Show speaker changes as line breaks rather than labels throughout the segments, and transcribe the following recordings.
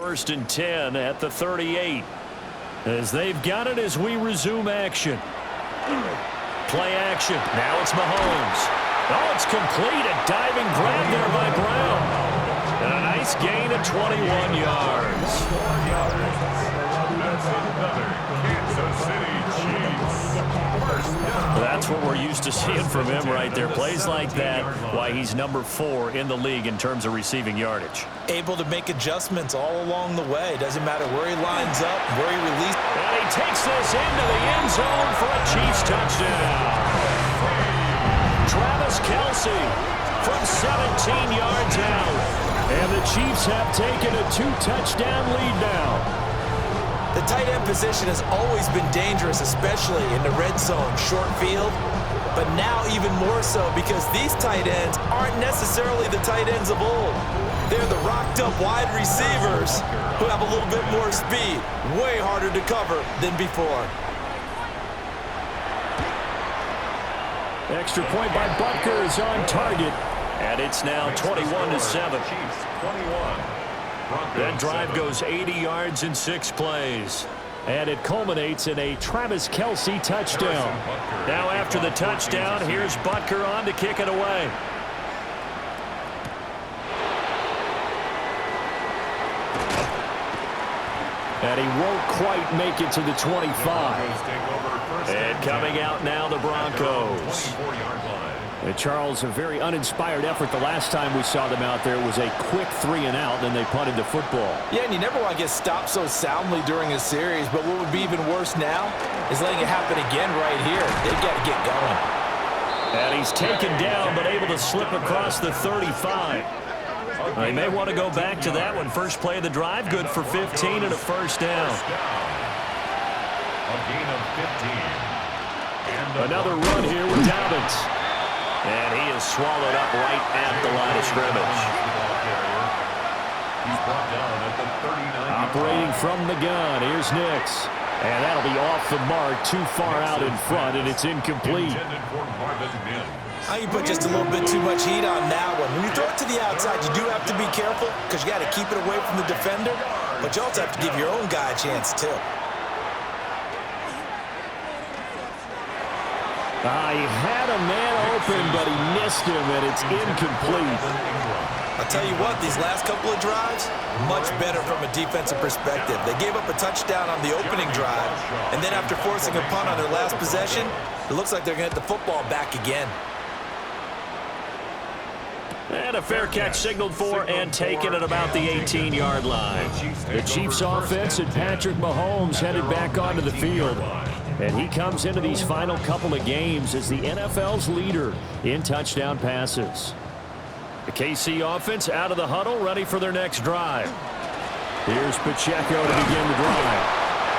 First and 10 at the 38. As they've got it as we resume action. Play action. Now it's Mahomes. Oh, it's complete. A diving grab there by Brown. And a nice gain of 21 yards. That's another Kansas City Chiefs. That's what we're used to seeing from him right there. Plays like that, why he's number 4 in the league in terms of receiving yardage.
Able to make adjustments all along the way. Doesn't matter where he lines up, where he releases.
And he takes this into the end zone for a Chiefs touchdown. Travis Kelce from 17 yards out. And the Chiefs have taken a 2-touchdown lead now.
The tight end position has always been dangerous, especially in the red zone, short field. But now even more so because these tight ends aren't necessarily the tight ends of old. They're the rocked-up wide receivers who have a little bit more speed. Way harder to cover than before.
Extra point by Butker is on target. And it's now 21-7. That drive goes 80 yards in 6 plays. And it culminates in a Travis Kelce touchdown. Now after the touchdown, here's Butker on to kick it away. And he won't quite make it to the 25. And coming out now, the Broncos. And Charles, a very uninspired effort. The last time we saw them out there was a quick 3-and-out, then they punted the football.
Yeah, and you never want to get stopped so soundly during a series, but what would be even worse now is letting it happen again right here. They've got to get going.
And he's taken down, but able to slip across the 35. They may want to go back to that one. First play of the drive, good for 15 and a first down.
A gain of 15.
Another run here with Dobbins. And he is swallowed up right at the line of scrimmage.
He's brought down at the 39.
Operating from the gun, here's Nix. And that'll be off the mark, too far out in front, and it's incomplete.
You put just a little bit too much heat on that one. When you throw it to the outside, you do have to be careful because you got to keep it away from the defender, but you also have to give your own guy a chance, too.
He had a man open, but he missed him, and it's incomplete.
I'll tell you what, these last couple of drives, much better from a defensive perspective. They gave up a touchdown on the opening drive, and then after forcing a punt on their last possession, it looks like they're going to get the football back again.
And a fair catch signaled for and taken at about the 18-yard line. The Chiefs offense and Patrick Mahomes headed back onto the field. And he comes into these final couple of games as the NFL's leader in touchdown passes. The KC offense out of the huddle, ready for their next drive. Here's Pacheco to begin the drive.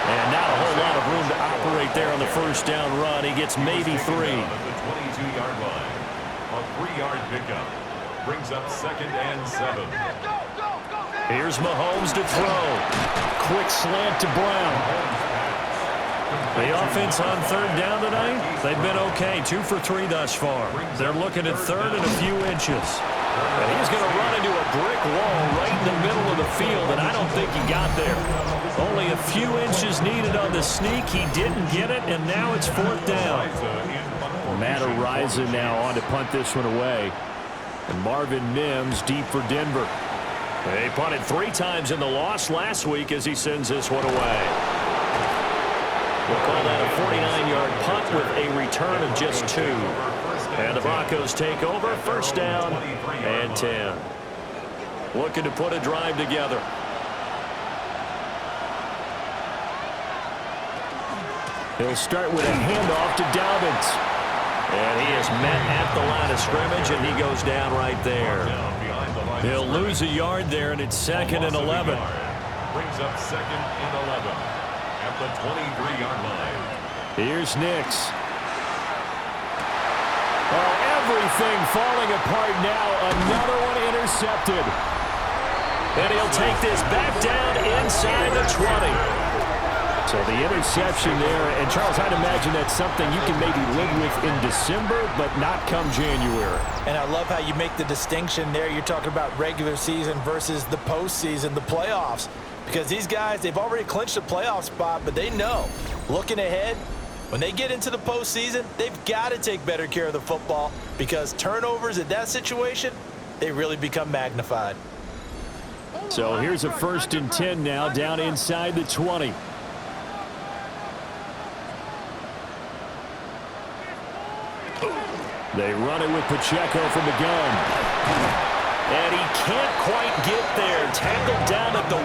And not a whole lot of room to operate there on the first down run. He gets maybe 3.
At the 22-yard line. A 3-yard pickup. Brings up 2nd and 7.
Here's Mahomes to throw. Quick slant to Brown. The offense on 3rd down tonight, they've been okay. 2 for 3 thus far. They're looking at 3rd and a few inches. And he's going to run into a brick wall right in the middle of the field, and I don't think he got there. Only a few inches needed on the sneak. He didn't get it, and now it's 4th down. Matt Ariza now on to punt this one away. And Marvin Mims deep for Denver. They punted 3 times in the loss last week as he sends this one away. We'll call that a 49-yard punt with a return of just 2. And the Broncos take over, first down and 10. Looking to put a drive together. He'll start with a handoff to Dobbins. And he is met at the line of scrimmage, and he goes down right there. He'll lose a yard there, and it's 2nd and 11.
Brings up 2nd and 11 at the 23-yard line.
Here's Nix. Oh, everything falling apart now. Another one intercepted. And he'll take this back down inside the 20. So the interception there, and Charles, I'd imagine that's something you can maybe live with in December, but not come January.
And I love how you make the distinction there. You're talking about regular season versus the postseason, the playoffs. because these guys, they've already clinched a playoff spot, but they know, looking ahead, when they get into the postseason, they've got to take better care of the football because turnovers in that situation, they really become magnified.
So here's a 1st and 10 now down inside the 20. They run it with Pacheco from the gun. And he can't quite get there. Tackled down at the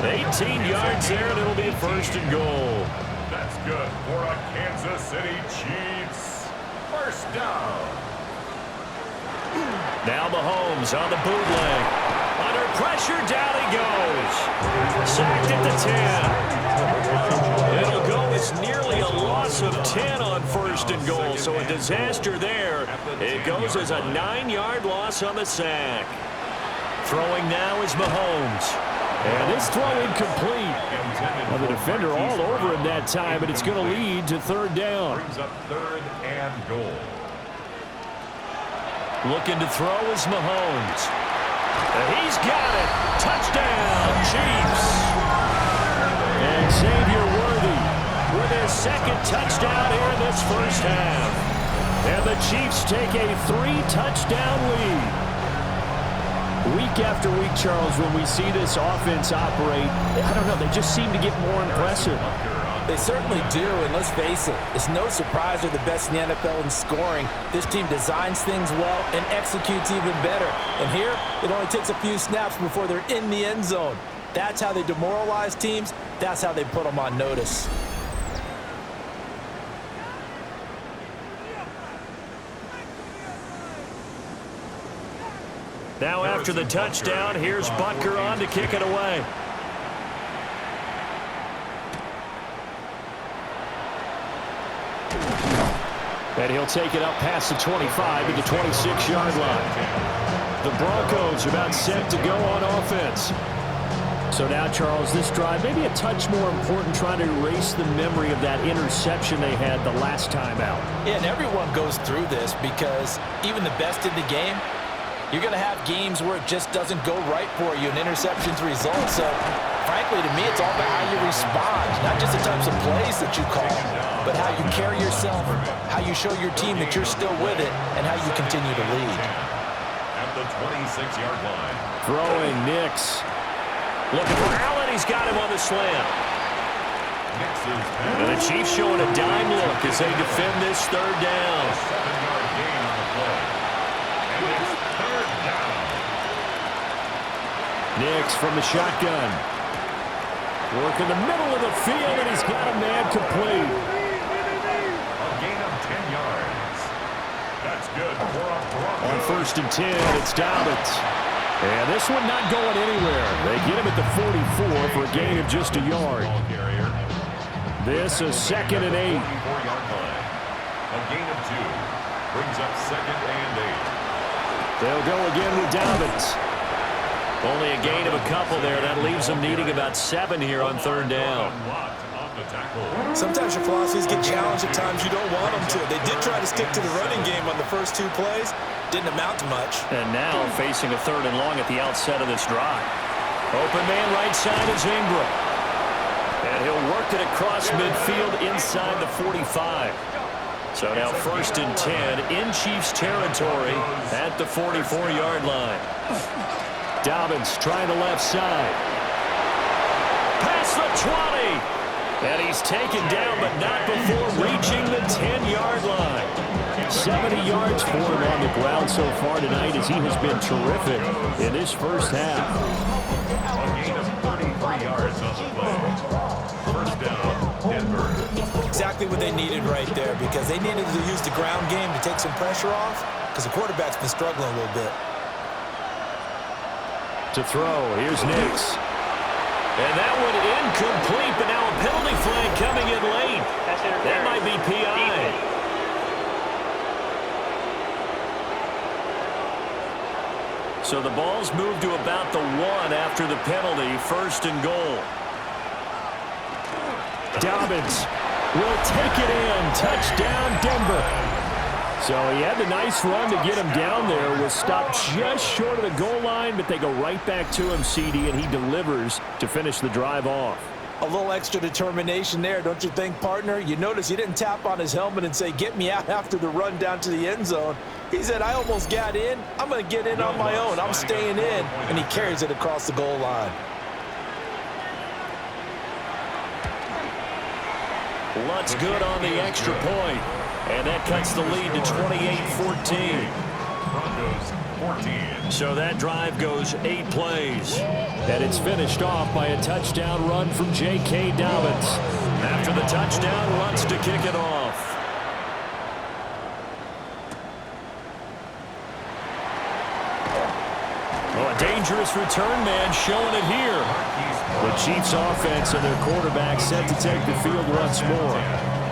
1. 18 yards there, and it'll be 1st and goal.
That's good for a Kansas City Chiefs. 1st down.
Now Mahomes on the bootleg. Under pressure, down he goes. Sacked at the 10. It'll go as nearly a loss of 10 on 1st and goal, so a disaster there. It goes as a 9-yard loss on the sack. Throwing now is Mahomes. And this throw incomplete. Well, the defender all over him that time, and it's going to lead to 3rd down.
Brings up 3rd and goal.
Looking to throw is Mahomes. And he's got it. Touchdown, Chiefs. And Xavier Worthy with his 2nd touchdown here in this 1st half. And the Chiefs take a 3-touchdown lead. Week after week, Charles, when we see this offense operate, I don't know, they just seem to get more impressive.
They certainly do, and let's face it, it's no surprise they're the best in the NFL in scoring. This team designs things well and executes even better. And here, it only takes a few snaps before they're in the end zone. That's how they demoralize teams. That's how they put them on notice.
Now after the touchdown, here's Butker on to kick it away. And he'll take it up past the 25 to the 26-yard line. The Broncos about set to go on offense. So now, Charles, this drive maybe a touch more important, trying to erase the memory of that interception they had the last time out.
Yeah, and everyone goes through this because even the best in the game, you're going to have games where it just doesn't go right for you and interceptions result. So, frankly, to me, it's all about how you respond, not just the types of plays that you call, but how you carry yourself, how you show your team that you're still with it, and how you continue to lead.
At the 26-yard line.
Throwing Nix. Looking for Allen. He's got him on the slant. And the Chiefs showing a dime look as they defend this 3rd down.
7-yard gain on the play. And it's 3rd down.
Nix from the shotgun. Working the middle of the field, and he's got a man complete.
A gain of 10 yards. That's good for a Broncos.
On 1st and 10, it's Dobbins. And this one not going anywhere. They get him at the 44 for a gain of just a yard. This is 2nd and 8.
44-yard line. A gain of 2. Brings up 2nd and 8.
They'll go again with Dobbins. Only a gain of a couple there. That leaves them needing about 7 here on 3rd down.
Sometimes your philosophies get challenged at times you don't want them to. They did try to stick to the running game on the first 2 plays. Didn't amount to much.
And now facing a 3rd and long at the outset of this drive. Open man right side is Ingram. And he'll work it across midfield inside the 45. So now 1st and 10 in Chiefs territory at the 44-yard line. Dobbins trying the left side. Past the 20. And he's taken down, but not before reaching the 10-yard line. 70 yards for him on the ground so far tonight as he has been terrific in this 1st half.
A gain of 33 yards on the play. 1st down, Denver.
Exactly what they needed right there because they needed to use the ground game to take some pressure off because the quarterback's been struggling a little bit.
To throw, here's Nix. And that one incomplete, but now a penalty flag coming in late. That might be PI. So the ball's moved to about the 1 after the penalty, 1st and goal. Dobbins will take it in. Touchdown, Denver. So he had the nice run to get him down there, was stopped just short of the goal line, but they go right back to him, CD, and he delivers to finish the drive off.
A little extra determination there, don't you think, partner? You notice he didn't tap on his helmet and say, get me out after the run down to the end zone. He said, I almost got in. I'm going to get in on my own. I'm staying in. And he carries it across the goal line.
Lutt's good on the extra point. And that cuts the lead to 28-14.
Broncos 14.
So that drive goes 8 plays. And it's finished off by a touchdown run from J.K. Dobbins. After the touchdown, Lutt's to kick it off. Oh, a dangerous return man showing it here. The Chiefs offense and their quarterback set to take the field once more.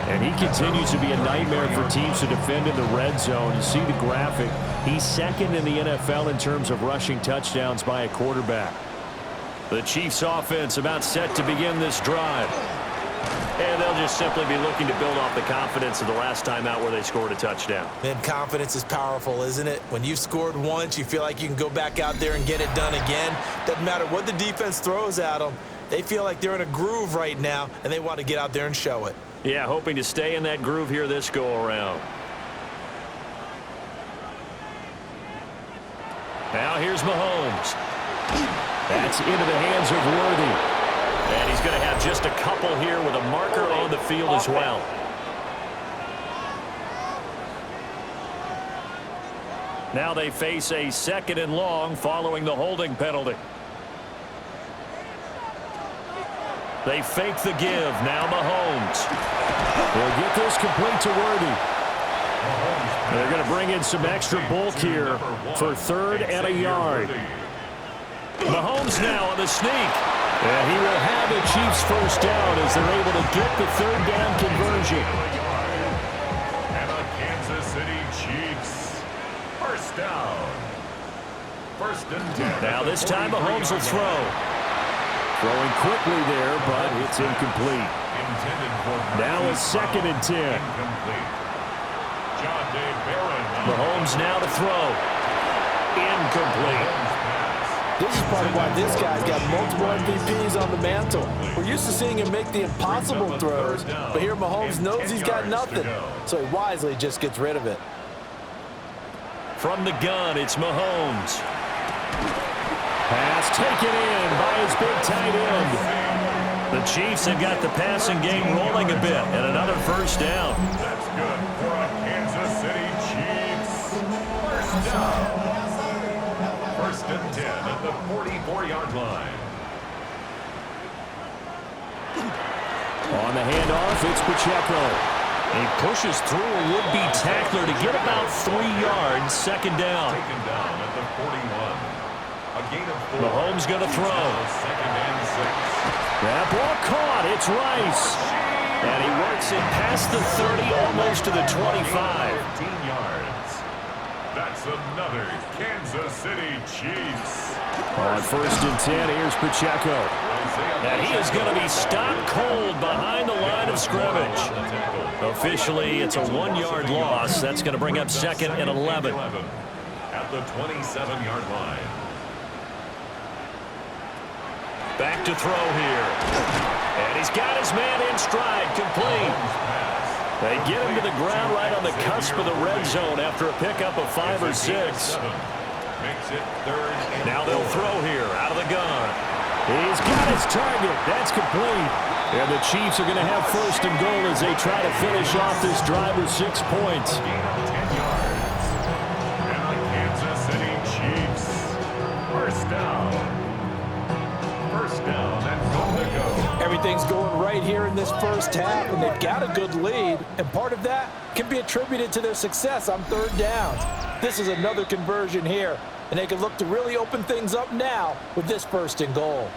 And he continues to be a nightmare for teams to defend in the red zone. You see the graphic. He's second in the NFL in terms of rushing touchdowns by a quarterback. The Chiefs offense about set to begin this drive. And they'll just simply be looking to build off the confidence of the last time out where they scored a touchdown.
Man, confidence is powerful, isn't it? When you've scored once, you feel like you can go back out there and get it done again. Doesn't matter what the defense throws at them. They feel like they're in a groove right now, and they want to get out there and show it.
Yeah, hoping to stay in that groove here this go-around. Now here's Mahomes. That's into the hands of Worthy. And he's going to have just a couple here with a marker on the field as well. Now they face a 2nd and long following the holding penalty. They fake the give. Now Mahomes. They'll get this complete to Worthy. They're going to bring in some extra bulk here for 3rd and a yard. Mahomes now on the sneak. And he will have the Chiefs first down as they're able to get the 3rd down conversion.
And the Kansas City Chiefs. First down. 1st and 10.
Now this time Mahomes will throw. Throwing quickly there, but it's incomplete. Now a 2nd and 10.
Incomplete. John Day Barron.
Mahomes now to throw. Incomplete.
This is part of why this guy's got multiple MVPs on the mantle. We're used to seeing him make the impossible throws, but here Mahomes knows he's got nothing, so he wisely just gets rid of it.
From the gun, it's Mahomes. Pass taken in by his big tight end. The Chiefs have got the passing game rolling a bit, and another first down.
That's good for a Kansas City Chiefs. First down. 1st and 10 at the 44-yard line.
On the handoff, it's Pacheco. He pushes through a would-be tackler to get about 3 yards, 2nd down.
Taken down at the 41. A gain of 4.
Mahomes going to throw.
2nd and 6.
That ball caught. It's Rice. And he works it past the 30, almost to the 25.
15 yards. That's another Kansas City Chiefs.
On 1st and 10, here's Pacheco. And he is going to be stopped cold behind the line of scrimmage. Officially, it's a 1-yard loss. That's going to bring up 2nd and 11.
At the 27-yard line.
Back to throw here. And he's got his man in stride, complete. They get him to the ground right on the cusp of the red zone after a pickup of 5 or 6.
Makes it 3rd and
Now they'll throw here out of the gun. He's got his target. That's complete. And the Chiefs are going to have 1st and goal as they try to finish off this drive with 6 points.
gain of 10 yards. And the Kansas City Chiefs. First down. First down and goal to go.
Everything's going right here in this first half, and they've got a good lead, and part of that can be attributed to their success on 3rd downs. This is another conversion here, and they can look to really open things up now with this 1st and goal.